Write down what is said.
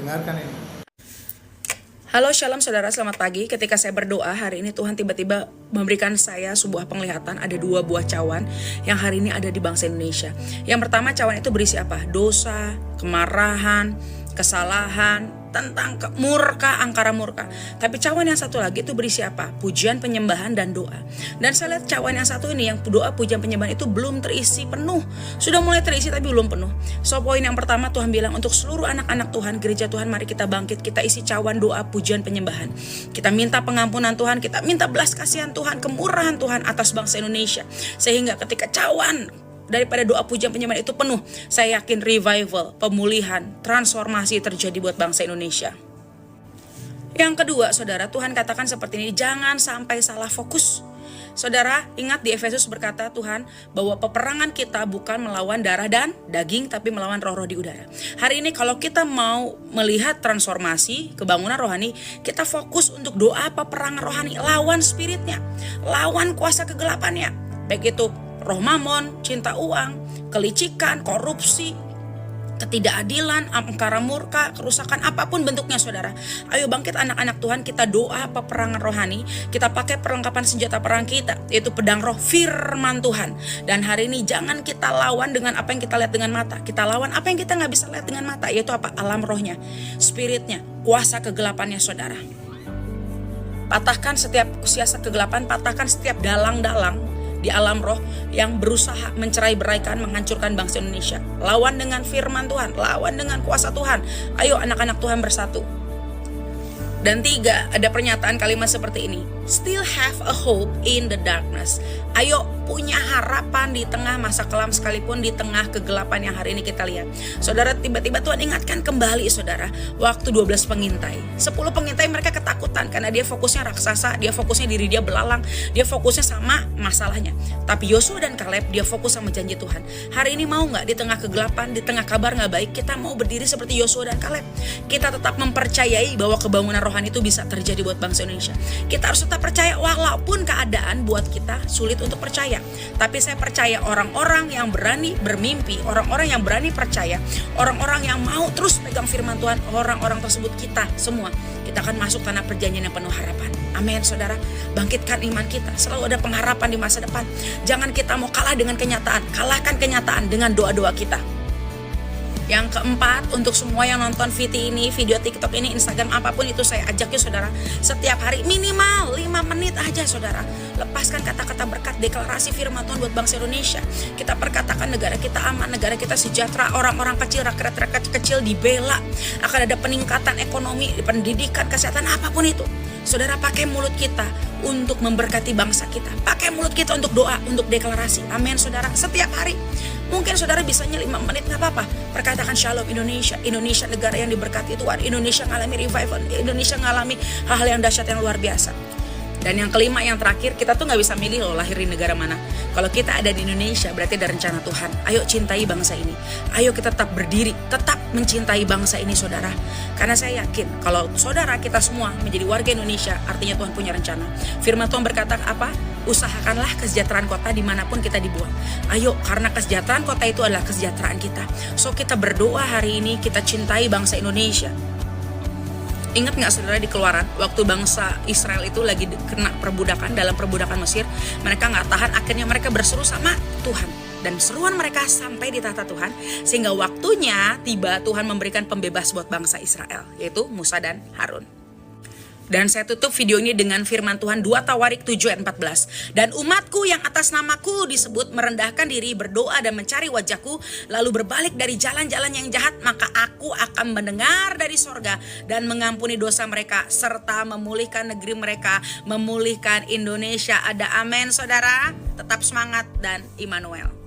dengarkan ini. Halo Shalom saudara, selamat pagi. Ketika saya berdoa hari ini, Tuhan tiba-tiba memberikan saya sebuah penglihatan. Ada 2 buah cawan yang hari ini ada di bangsa Indonesia. Yang pertama, cawan itu berisi apa? Dosa, kemarahan, kesalahan, tentang murka, angkara murka. Tapi cawan yang satu lagi itu berisi apa? Pujian, penyembahan, dan doa. Dan saya lihat cawan yang satu ini, yang doa, pujian, penyembahan itu belum terisi penuh. Sudah mulai terisi tapi belum penuh. So poin yang pertama, Tuhan bilang untuk seluruh anak-anak Tuhan, gereja Tuhan, mari kita bangkit. Kita isi cawan doa, pujian, penyembahan. Kita minta pengampunan Tuhan, kita minta belas kasihan Tuhan, kemurahan Tuhan atas bangsa Indonesia. Sehingga ketika cawan daripada doa pujian penyembahan itu penuh, saya yakin revival, pemulihan, transformasi terjadi buat bangsa Indonesia. Yang kedua, saudara, Tuhan katakan seperti ini, jangan sampai salah fokus. Saudara, ingat di Efesus berkata Tuhan bahwa peperangan kita bukan melawan darah dan daging, tapi melawan roh-roh di udara. Hari ini kalau kita mau melihat transformasi, kebangunan rohani, kita fokus untuk doa peperangan rohani, lawan spiritnya, lawan kuasa kegelapannya. Baik itu roh mamon, cinta uang, kelicikan, korupsi, ketidakadilan, angkara murka, kerusakan, apapun bentuknya saudara. Ayo bangkit anak-anak Tuhan, kita doa peperangan rohani, kita pakai perlengkapan senjata perang kita, yaitu pedang roh, firman Tuhan. Dan hari ini jangan kita lawan dengan apa yang kita lihat dengan mata, kita lawan apa yang kita gak bisa lihat dengan mata, yaitu apa? Alam rohnya, spiritnya, kuasa kegelapannya saudara. Patahkan setiap siasat kegelapan, patahkan setiap dalang-dalang di alam roh yang berusaha mencerai-beraikan, menghancurkan bangsa Indonesia. Lawan dengan firman Tuhan, lawan dengan kuasa Tuhan. Ayo anak-anak Tuhan bersatu. Dan 3, ada pernyataan kalimat seperti ini, still have a hope in the darkness. Ayo punya harapan di tengah masa kelam, sekalipun di tengah kegelapan yang hari ini kita lihat. Saudara, tiba-tiba Tuhan ingatkan kembali saudara, waktu 12 pengintai, 10 pengintai mereka ketakutan karena dia fokusnya raksasa, dia fokusnya diri dia belalang, dia fokusnya sama masalahnya. Tapi Yosua dan Kaleb dia fokus sama janji Tuhan. Hari ini mau gak di tengah kegelapan, di tengah kabar gak baik, kita mau berdiri seperti Yosua dan Kaleb. Kita tetap mempercayai bahwa kebangunan rohani itu bisa terjadi buat bangsa Indonesia. Kita harus tetap percaya walaupun keadaan buat kita sulit untuk percaya. Tapi saya percaya orang-orang yang berani bermimpi, orang-orang yang berani percaya, orang-orang yang mau terus pegang firman Tuhan, orang-orang tersebut kita semua, kita akan masuk tanah perjanjian yang penuh harapan. Amin saudara, bangkitkan iman kita, selalu ada pengharapan di masa depan. Jangan kita mau kalah dengan kenyataan, kalahkan kenyataan dengan doa-doa kita. Yang keempat, untuk semua yang nonton VT ini, video TikTok ini, Instagram, apapun itu, saya ajak ya saudara, setiap hari minimal 5 menit aja saudara, lepaskan kata-kata berkat, deklarasi firman Tuhan buat bangsa Indonesia. Kita perkatakan negara kita aman, negara kita sejahtera, orang-orang kecil, rakyat-rakyat kecil dibela, akan ada peningkatan ekonomi, pendidikan, kesehatan, apapun itu. Saudara, pakai mulut kita untuk memberkati bangsa kita, pakai mulut kita untuk doa, untuk deklarasi. Amin saudara, setiap hari. Mungkin saudara bisanya 5 menit, gak apa-apa. Perkatakan shalom Indonesia, Indonesia negara yang diberkati Tuhan, Indonesia ngalami revival, Indonesia ngalami hal-hal yang dahsyat yang luar biasa. Dan yang kelima, yang terakhir, kita tuh gak bisa milih loh lahir di negara mana. Kalau kita ada di Indonesia berarti ada rencana Tuhan. Ayo cintai bangsa ini, ayo kita tetap berdiri, tetap mencintai bangsa ini saudara. Karena saya yakin kalau saudara kita semua menjadi warga Indonesia, artinya Tuhan punya rencana. Firman Tuhan berkata apa? Usahakanlah kesejahteraan kota dimanapun kita dibuang. Ayo, karena kesejahteraan kota itu adalah kesejahteraan kita. So kita berdoa hari ini, kita cintai bangsa Indonesia. Ingat gak saudara di Keluaran, waktu bangsa Israel itu lagi kena perbudakan, dalam perbudakan Mesir, mereka gak tahan, akhirnya mereka berseru sama Tuhan. Dan seruan mereka sampai di tahta Tuhan, sehingga waktunya tiba Tuhan memberikan pembebas buat bangsa Israel, yaitu Musa dan Harun. Dan saya tutup video ini dengan firman Tuhan 2 Tawarik 7 ayat 14. Dan umatku yang atas namaku disebut merendahkan diri, berdoa dan mencari wajahku, lalu berbalik dari jalan-jalan yang jahat, maka aku akan mendengar dari sorga dan mengampuni dosa mereka, serta memulihkan negeri mereka, memulihkan Indonesia. Ada amin saudara, tetap semangat dan Immanuel.